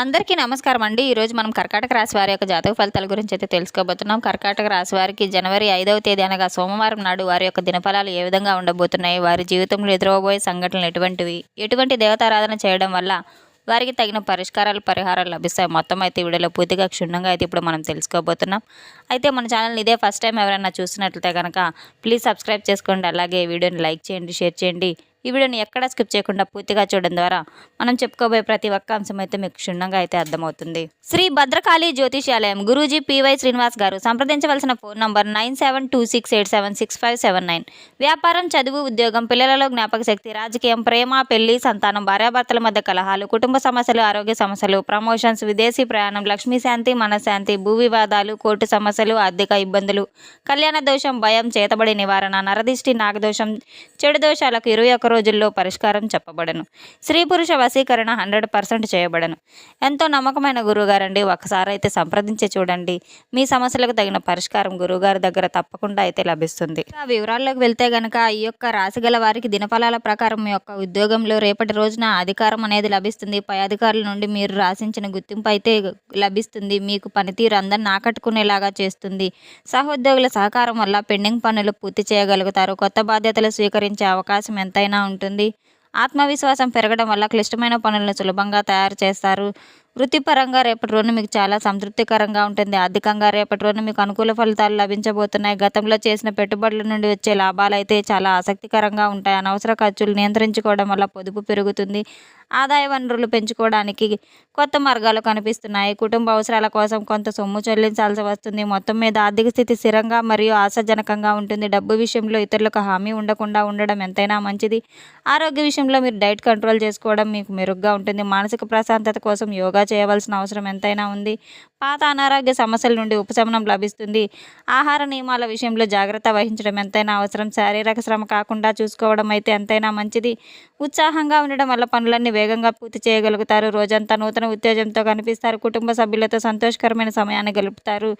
అందరికీ నమస్కారం అండి. ఈరోజు మనం కర్కాటక రాశి వారి యొక్క జాతక ఫలితాల గురించి అయితే తెలుసుకోబోతున్నాం. కర్కాటక రాశి వారికి జనవరి 5వ తేదీ అనగా సోమవారం నాడు వారి యొక్క దినఫలాలు ఏ విధంగా ఉండబోతున్నాయి, వారి జీవితంలో ఎదురవబోయే సంఘటనలు ఎటువంటివి, ఎటువంటి దేవతారాధన చేయడం వల్ల వారికి తగిన పరిహారాలు లభిస్తాయి, మొత్తం అయితే వీడియోలో పూర్తిగా క్షుణ్ణంగా అయితే ఇప్పుడు మనం తెలుసుకోబోతున్నాం. అయితే మన ఛానల్ని ఇదే ఫస్ట్ టైం ఎవరైనా చూసినట్లయితే కనుక ప్లీజ్ సబ్స్క్రైబ్ చేసుకోండి. అలాగే వీడియోని లైక్ చేయండి, షేర్ చేయండి. ఈ వీడియోని ఎక్కడ స్కిప్ చేయకుండా పూర్తిగా చూడడం ద్వారా మనం చెప్పుకోబోయే ప్రతి ఒక్క అంశం అయితే మీకు క్షుణ్ణంగా అయితే అర్థమవుతుంది. శ్రీ భద్రకాళి జ్యోతిష్యాలయం గురూజీ పివై శ్రీనివాస్ గారు. సంప్రదించవలసిన ఫోన్ నంబర్ 9726876579. వ్యాపారం, చదువు, ఉద్యోగం, పిల్లలలో జ్ఞాపక శక్తి, రాజకీయం, ప్రేమ, పెళ్లి, సంతానం, భార్యాభర్తల మధ్య కలహాలు, కుటుంబ సమస్యలు, ఆరోగ్య సమస్యలు, ప్రమోషన్స్, విదేశీ ప్రయాణం, లక్ష్మీశాంతి, మనశ్శాంతి, భూ వివాదాలు, కోర్టు సమస్యలు, ఆర్థిక ఇబ్బందులు, కళ్యాణ దోషం, భయం, చేతబడి నివారణ, నరదిష్టి, నాగదోషం, చెడు దోషాలకు 21 రోజుల్లో పరిష్కారం చెప్పబడను. స్త్రీ పురుష వశీకరణ 100% చేయబడను. ఎంతో నమ్మకమైన గురువుగారండి. ఒకసారి అయితే సంప్రదించి చూడండి. మీ సమస్యలకు తగిన పరిష్కారం గురువుగారి దగ్గర తప్పకుండా అయితే లభిస్తుంది. వివరాల్లోకి వెళ్తే గనక ఈ యొక్క రాశి గల వారికి దినఫలాల ప్రకారం మీ యొక్క ఉద్యోగంలో రేపటి రోజున అధికారం అనేది లభిస్తుంది. పై అధికారుల నుండి మీరు రాసించిన గుర్తింపు అయితే లభిస్తుంది. మీకు పనితీరు అందరిని ఆకట్టుకునేలాగా చేస్తుంది. సహోద్యోగుల సహకారం వల్ల పెండింగ్ పనులు పూర్తి చేయగలుగుతారు. కొత్త బాధ్యతలు స్వీకరించే అవకాశం ఎంతైనా ఉంటుంది. ఆత్మవిశ్వాసం పెరగడం వల్ల క్లిష్టమైన పనులను సులభంగా తయారు చేస్తారు. వృత్తిపరంగా రేపటి రోజున మీకు చాలా సంతృప్తికరంగా ఉంటుంది. ఆర్థికంగా రేపటి రోజున మీకు అనుకూల ఫలితాలు లభించబోతున్నాయి. గతంలో చేసిన పెట్టుబడుల నుండి వచ్చే లాభాలు అయితే చాలా ఆసక్తికరంగా ఉంటాయి. అనవసర ఖర్చులు నియంత్రించుకోవడం వల్ల పొదుపు పెరుగుతుంది. ఆదాయ వనరులు పెంచుకోవడానికి కొత్త మార్గాలు కనిపిస్తున్నాయి. కుటుంబ అవసరాల కోసం కొంత సొమ్ము చెల్లించాల్సి వస్తుంది. మొత్తం మీద ఆర్థిక స్థితి స్థిరంగా మరియు ఆశాజనకంగా ఉంటుంది. డబ్బు విషయంలో ఇతరులకు హామీ ఉండకుండా ఉండడం ఎంతైనా మంచిది. ఆరోగ్య విషయంలో మీరు డైట్ కంట్రోల్ చేసుకోవడం మీకు మెరుగ్గా ఉంటుంది. మానసిక ప్రశాంతత కోసం యోగా చేయవలసిన అవసరం ఎంతైనా ఉంది. పాత అనారోగ్య సమస్యల నుండి ఉపశమనం లభిస్తుంది. ఆహార నియమాల విషయంలో జాగ్రత్త వహించడం ఎంతైనా అవసరం. శారీరక శ్రమ కాకుండా చూసుకోవడం అయితే ఎంతైనా మంచిది. ఉత్సాహంగా ఉండడం వల్ల పనులన్నీ వేగంగా పూర్తి చేయగలుగుతారు. రోజంతా నూతన ఉత్తేజంతో కనిపిస్తారు. కుటుంబ సభ్యులతో సంతోషకరమైన సమయాన్ని గడుపుతారు.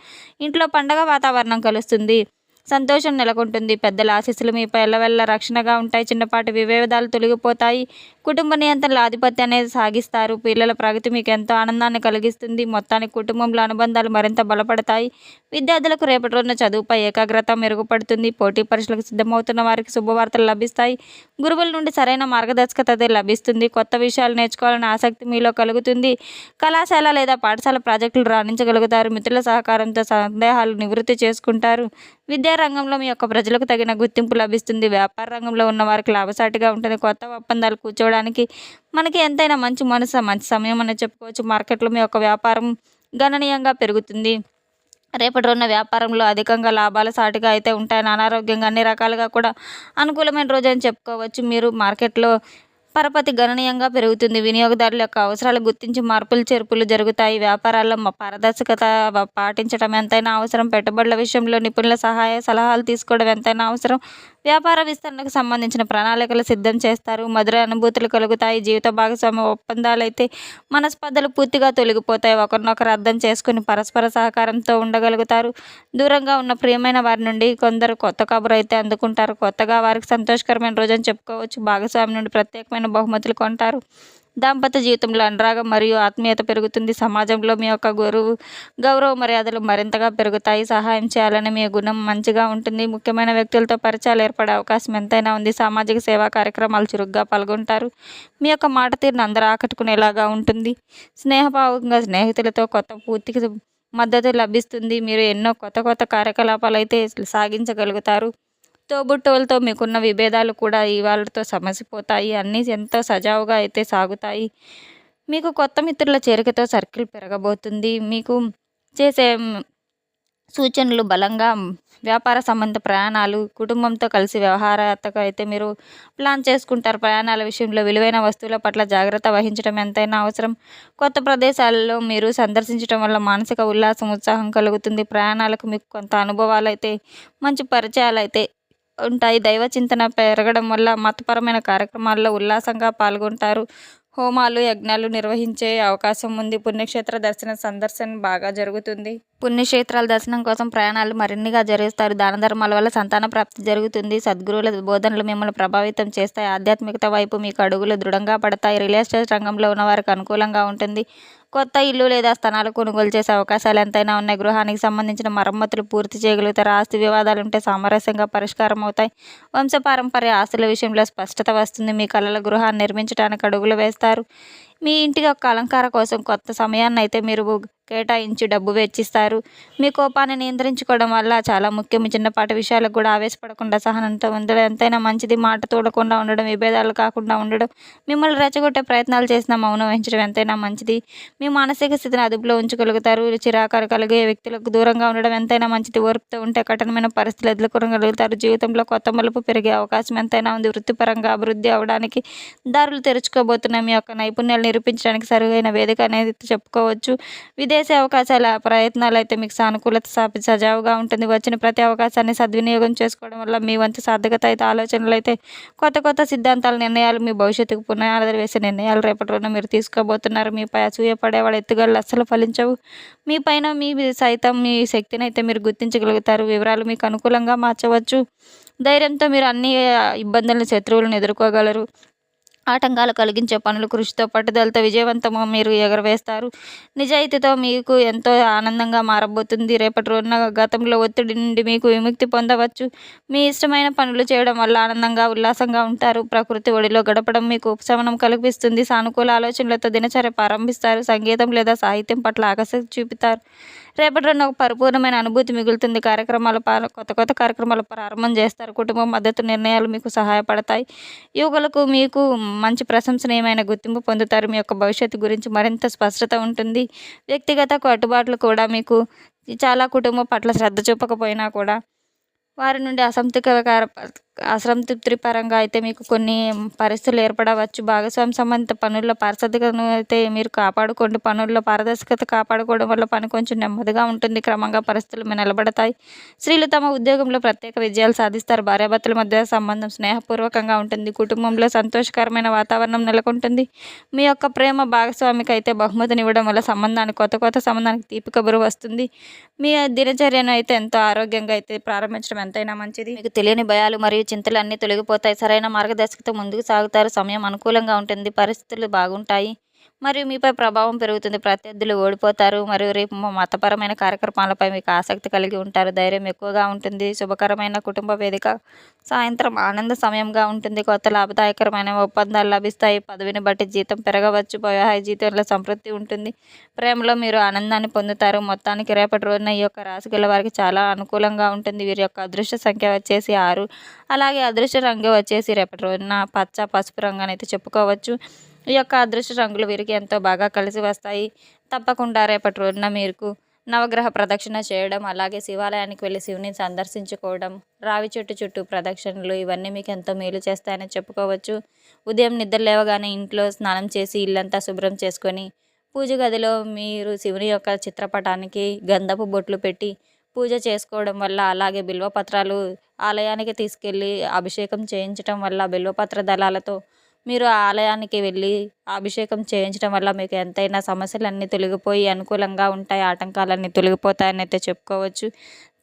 ఇంట్లో పండగ వాతావరణం కలుస్తుంది. సంతోషం నెలకొంటుంది. పెద్దల ఆశీస్సులు మీపై ఎల్లవెల్ల రక్షణగా ఉంటాయి. చిన్నపాటి విభేదాలు తొలగిపోతాయి. కుటుంబ నియంత్రణల ఆధిపత్యాన్ని సాగిస్తారు. పిల్లల ప్రగతి మీకు ఎంతో ఆనందాన్ని కలిగిస్తుంది. మొత్తానికి కుటుంబంలో అనుబంధాలు మరింత బలపడతాయి. విద్యార్థులకు రేపటి రోజున చదువుపై ఏకాగ్రత మెరుగుపడుతుంది. పోటీ పరీక్షలకు సిద్ధమవుతున్న వారికి శుభవార్తలు లభిస్తాయి. గురువుల నుండి సరైన మార్గదర్శకత లభిస్తుంది. కొత్త విషయాలు నేర్చుకోవాలనే ఆసక్తి మీలో కలుగుతుంది. కళాశాల లేదా పాఠశాల ప్రాజెక్టులు రాణించగలుగుతారు. మిత్రుల సహకారంతో సందేహాలు నివృత్తి చేసుకుంటారు. విద్యా రంగంలో మీ యొక్క ప్రజలకు తగిన గుర్తింపు లభిస్తుంది. వ్యాపార రంగంలో ఉన్న వారికి లాభసాటిగా ఉంటుంది. కొత్త ఒప్పందాలు కూర్చోవడానికి మనకి ఎంతైనా మంచి సమయం అని చెప్పుకోవచ్చు. మార్కెట్లో మీ యొక్క వ్యాపారం గణనీయంగా పెరుగుతుంది. రేపటి రోజున వ్యాపారంలో అధికంగా లాభాలు సాటిగా అయితే ఉంటాయని, అనారోగ్యంగా అన్ని రకాలుగా కూడా అనుకూలమైన రోజు అని చెప్పుకోవచ్చు. మీరు మార్కెట్లో పరపతి గణనీయంగా పెరుగుతుంది. వినియోగదారుల యొక్క అవసరాలు గుర్తించి మార్పులు చేర్పులు జరుగుతాయి. వ్యాపారాల్లో పారదర్శకత పాటించడం ఎంతైనా అవసరం. పెట్టుబడుల విషయంలో నిపుణుల సలహాలు తీసుకోవడం ఎంతైనా అవసరం. వ్యాపార విస్తరణకు సంబంధించిన ప్రణాళికలు సిద్ధం చేస్తారు. మధుర అనుభూతులు కలుగుతాయి. జీవిత భాగస్వామ్య ఒప్పందాలు అయితే మనస్పర్ధలు పూర్తిగా తొలగిపోతాయి. ఒకరినొకరు అర్థం చేసుకుని పరస్పర సహకారంతో ఉండగలుగుతారు. దూరంగా ఉన్న ప్రియమైన వారి నుండి కొందరు కొత్త కబురు అయితే అందుకుంటారు. కొత్తగా వారికి సంతోషకరమైన రోజు అని చెప్పుకోవచ్చు. భాగస్వామి నుండి ప్రత్యేకమైన బహుమతులు కొంటారు. దాంపత్య జీవితంలో అనురాగం మరియు ఆత్మీయత పెరుగుతుంది. సమాజంలో మీ యొక్క గౌరవ మర్యాదలు మరింతగా పెరుగుతాయి. సహాయం చేయాలని మీ గుణం మంచిగా ఉంటుంది. ముఖ్యమైన వ్యక్తులతో పరిచయాలు ఏర్పడే అవకాశం ఎంతైనా ఉంది. సామాజిక సేవా కార్యక్రమాలు చురుగ్గా పాల్గొంటారు. మీ యొక్క మాట తీరును అందరూ ఆకట్టుకునేలాగా ఉంటుంది. స్నేహభావంగా స్నేహితులతో కొత్త పూర్తికి మద్దతు లభిస్తుంది. మీరు ఎన్నో కొత్త కార్యకలాపాలు అయితే సాగించగలుగుతారు. తోబుట్టువులతో మీకున్న విభేదాలు కూడా ఇవాళతో సమసిపోతాయి. అన్నీ ఎంతో సజావుగా అయితే సాగుతాయి. మీకు కొత్త మిత్రుల చేరికతో సర్కిల్ పెరగబోతుంది. మీకు చేసే సూచనలు బలంగా వ్యాపార సంబంధ ప్రయాణాలు, కుటుంబంతో కలిసి వ్యవహారాత్మక అయితే మీరు ప్లాన్ చేసుకుంటారు. ప్రయాణాల విషయంలో విలువైన వస్తువుల పట్ల జాగ్రత్త వహించడం ఎంతైనా అవసరం. కొత్త ప్రదేశాలలో మీరు సందర్శించడం వల్ల మానసిక ఉల్లాసం, ఉత్సాహం కలుగుతుంది. ప్రయాణాలకు మీకు కొంత అనుభవాలు అయితే మంచి పరిచయాలు అయితే ఉంటాయి. దైవ చింతన పెరగడం వల్ల మతపరమైన కార్యక్రమాల్లో ఉల్లాసంగా పాల్గొంటారు. హోమాలు, యజ్ఞాలు నిర్వహించే అవకాశం ఉంది. పుణ్యక్షేత్ర సందర్శన బాగా జరుగుతుంది. పుణ్యక్షేత్రాల దర్శనం కోసం ప్రయాణాలు మరిన్నిగా జరుస్తారు. దాన ధర్మాల వల్ల సంతాన ప్రాప్తి జరుగుతుంది. సద్గురువుల బోధనలు మిమ్మల్ని ప్రభావితం చేస్తాయి. ఆధ్యాత్మికత వైపు మీకు అడుగులు దృఢంగా పడతాయి. రియల్ ఎస్టేట్ రంగంలో ఉన్న వారికి అనుకూలంగా ఉంటుంది. కొత్త ఇల్లు లేదా స్థలాలు కొనుగోలు చేసే అవకాశాలు ఎంతైనా ఉన్నాయి. గృహానికి సంబంధించిన మరమ్మతులు పూర్తి చేయగలుగుతారు. ఆస్తి వివాదాలు ఉంటే సామరస్యంగా పరిష్కారం అవుతాయి. వంశపారంపర్య ఆస్తుల విషయంలో స్పష్టత వస్తుంది. మీ కలల గృహాన్ని నిర్మించడానికి అడుగులు వేస్తారు. మీ ఇంటి యొక్క అలంకార కోసం కొత్త సమయాన్ని అయితే మీరు కేటాయించి డబ్బు వెచ్చిస్తారు. మీ కోపాన్ని నియంత్రించుకోవడం వల్ల చాలా ముఖ్యం. చిన్నపాటి విషయాలకు కూడా ఆవేశపడకుండా సహనంతో ఉండడం ఎంతైనా మంచిది. మాట తోడకుండా ఉండడం, విభేదాలు కాకుండా ఉండడం, మిమ్మల్ని రెచ్చగొట్టే ప్రయత్నాలు చేసిన మౌనం వహించడం ఎంతైనా మంచిది. మీ మానసిక స్థితిని అదుపులో ఉంచుకోగలుగుతారు. చిరాకు కలిగే వ్యక్తులకు దూరంగా ఉండడం ఎంతైనా మంచిది. ఓర్పుతో ఉంటే కఠినమైన పరిస్థితులు ఎదుర్కొనగలుగుతారు. జీవితంలో కొత్త మలుపు పెరిగే అవకాశం ఎంతైనా ఉంది. వృత్తిపరంగా అభివృద్ధి అవడానికి దారులు తెరుచుకోబోతున్నాయి. మీ యొక్క నైపుణ్యాలు నిరూపించడానికి సరైన వేదిక అనేది చెప్పుకోవచ్చు. విదేశీ అవకాశాల ప్రయత్నాలు అయితే మీకు సానుకూలత సజావుగా ఉంటుంది. వచ్చిన ప్రతి అవకాశాన్ని సద్వినియోగం చేసుకోవడం వల్ల మీ వంతు సార్థకత అయితే ఆలోచనలు అయితే కొత్త సిద్ధాంతాల నిర్ణయాలు మీ భవిష్యత్తుకు పునాదులు వేసే నిర్ణయాలు రేపటి రోజున మీరు తీసుకోబోతున్నారు. మీపై అసూయపడే వాళ్ళ ఎత్తుగడలు అస్సలు ఫలించవు. మీ పైన సైతం మీ శక్తిని అయితే మీరు గుర్తించగలుగుతారు. వివరాలు మీకు అనుకూలంగా మార్చవచ్చు. ధైర్యంతో మీరు అన్ని ఇబ్బందులను, శత్రువులను ఎదుర్కోగలరు. ఆటంకాలు కలిగించే పనులు కృషితో, పట్టుదలతో విజయవంతంగా మీరు ఎగరవేస్తారు. నిజాయితీతో మీకు ఎంతో ఆనందంగా మారబోతుంది. రేపటి రోజున గతంలో ఒత్తిడి నుండి మీకు విముక్తి పొందవచ్చు. మీ ఇష్టమైన పనులు చేయడం వల్ల ఆనందంగా, ఉల్లాసంగా ఉంటారు. ప్రకృతి ఒడిలో గడపడం మీకు ఉపశమనం కలిగిస్తుంది. సానుకూల ఆలోచనలతో దినచర్య ప్రారంభిస్తారు. సంగీతం లేదా సాహిత్యం పట్ల ఆసక్తి చూపుతారు. రేపటి రోజున ఒక పరిపూర్ణమైన అనుభూతి మిగులుతుంది. కొత్త కార్యక్రమాలు ప్రారంభం చేస్తారు. కుటుంబం మద్దతు నిర్ణయాలు మీకు సహాయపడతాయి. యువకులకు మీకు మంచి ప్రశంసనీయమైన గుర్తింపు పొందుతారు. మీ యొక్క భవిష్యత్తు గురించి మరింత స్పష్టత ఉంటుంది. వ్యక్తిగత కట్టుబాట్లు కూడా మీకు చాలా కుటుంబం పట్ల శ్రద్ధ చూపకపోయినా కూడా వారి నుండి అసంతృప్తి పరంగా అయితే మీకు కొన్ని పరిస్థితులు ఏర్పడవచ్చు. భాగస్వామి సంబంధిత పనుల్లో పారదర్శకతను అయితే మీరు కాపాడుకోండి. పనుల్లో పారదర్శకత కాపాడుకోవడం వల్ల పని కొంచెం నెమ్మదిగా ఉంటుంది. క్రమంగా పరిస్థితులు నిలబడతాయి. స్త్రీలు తమ ఉద్యోగంలో ప్రత్యేక విజయాలు సాధిస్తారు. భార్యాభర్తల మధ్య సంబంధం స్నేహపూర్వకంగా ఉంటుంది. కుటుంబంలో సంతోషకరమైన వాతావరణం నెలకొంటుంది. మీ యొక్క ప్రేమ భాగస్వామికి అయితే బహుమతినివ్వడం వల్ల కొత్త సంబంధానికి తీపి కబురు వస్తుంది. మీ దినచర్యను అయితే ఎంతో ఆరోగ్యంగా అయితే ప్రారంభించడం ఎంతైనా మంచిది. మీకు తెలియని భయాలు మరియు చింతలు అన్నీ తొలగిపోతాయి. సరైన మార్గదర్శకత ముందుకు సాగుతారు. సమయం అనుకూలంగా ఉంటుంది. పరిస్థితులు బాగుంటాయి మరియు మీపై ప్రభావం పెరుగుతుంది. ప్రత్యర్థులు ఓడిపోతారు మరియు రేపు మతపరమైన కార్యక్రమాలపై మీకు ఆసక్తి కలిగి ఉంటారు. ధైర్యం ఎక్కువగా ఉంటుంది. శుభకరమైన కుటుంబ వేదిక సాయంత్రం ఆనంద సమయంగా ఉంటుంది. కొత్త లాభదాయకరమైన ఒప్పందాలు లభిస్తాయి. పదవిని బట్టి జీతం పెరగవచ్చు. వ్యవహార జీవితంలో సంతృప్తి ఉంటుంది. ప్రేమలో మీరు ఆనందాన్ని పొందుతారు. మొత్తానికి రేపటి రోజున ఈ యొక్క రాశి గల వారికి చాలా అనుకూలంగా ఉంటుంది. వీరి యొక్క అదృష్ట సంఖ్య వచ్చేసి 6. అలాగే అదృష్ట రంగు వచ్చేసి రేపటి రోజున పచ్చ, పసుపు రంగు అని అయితే చెప్పుకోవచ్చు. ఈ యొక్క అదృష్ట రంగులు వీరికి ఎంతో బాగా కలిసి వస్తాయి. తప్పకుండా రేపటి రోజున మీకు నవగ్రహ ప్రదక్షిణ చేయడం, అలాగే శివాలయానికి వెళ్ళి శివుని సందర్శించుకోవడం, రావి చెట్టు చుట్టూ ప్రదక్షిణలు ఇవన్నీ మీకు ఎంతో మేలు చేస్తాయని చెప్పుకోవచ్చు. ఉదయం నిద్ర లేవగానే ఇంట్లో స్నానం చేసి ఇల్లంతా శుభ్రం చేసుకొని పూజ గదిలో మీరు శివుని యొక్క చిత్రపటానికి గంధపు బొట్లు పెట్టి పూజ చేసుకోవడం వల్ల, అలాగే బిల్వపత్రాలు ఆలయానికి తీసుకెళ్ళి అభిషేకం చేయించడం వల్ల, బిల్వపత్ర దళాలతో మీరు ఆలయానికి వెళ్ళి అభిషేకం చేయించడం వల్ల మీకు ఎంతైనా సమస్యలన్నీ తొలగిపోయి అనుకూలంగా ఉంటాయి. ఆటంకాలన్నీ తొలగిపోతాయని అయితే చెప్పుకోవచ్చు.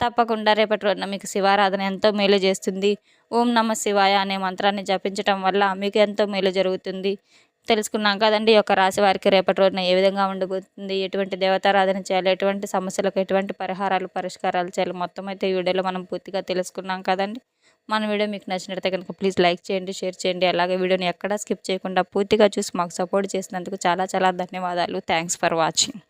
తప్పకుండా రేపటి రోజున మీకు శివారాధన ఎంతో మేలు చేస్తుంది. ఓం నమ శివాయ అనే మంత్రాన్ని జపించడం వల్ల మీకు ఎంతో మేలు జరుగుతుంది. తెలుసుకున్నాం కదండి. ఈ యొక్క రాశి వారికి రేపటి రోజున ఏ విధంగా ఉండబోతుంది, ఎటువంటి దేవతారాధన చేయాలి, ఎటువంటి సమస్యలకు ఎటువంటి పరిష్కారాలు చేయాలి, మొత్తం అయితే ఈ వీడియోలో మనం పూర్తిగా తెలుసుకున్నాం కదండి. మన వీడియో మీకు నచ్చినట్లయితే కనుక ప్లీజ్ లైక్ చేయండి, షేర్ చేయండి. అలాగే వీడియోని ఎక్కడా స్కిప్ చేయకుండా పూర్తిగా చూసి మాకు సపోర్ట్ చేసినందుకు చాలా ధన్యవాదాలు. Thanks for watching.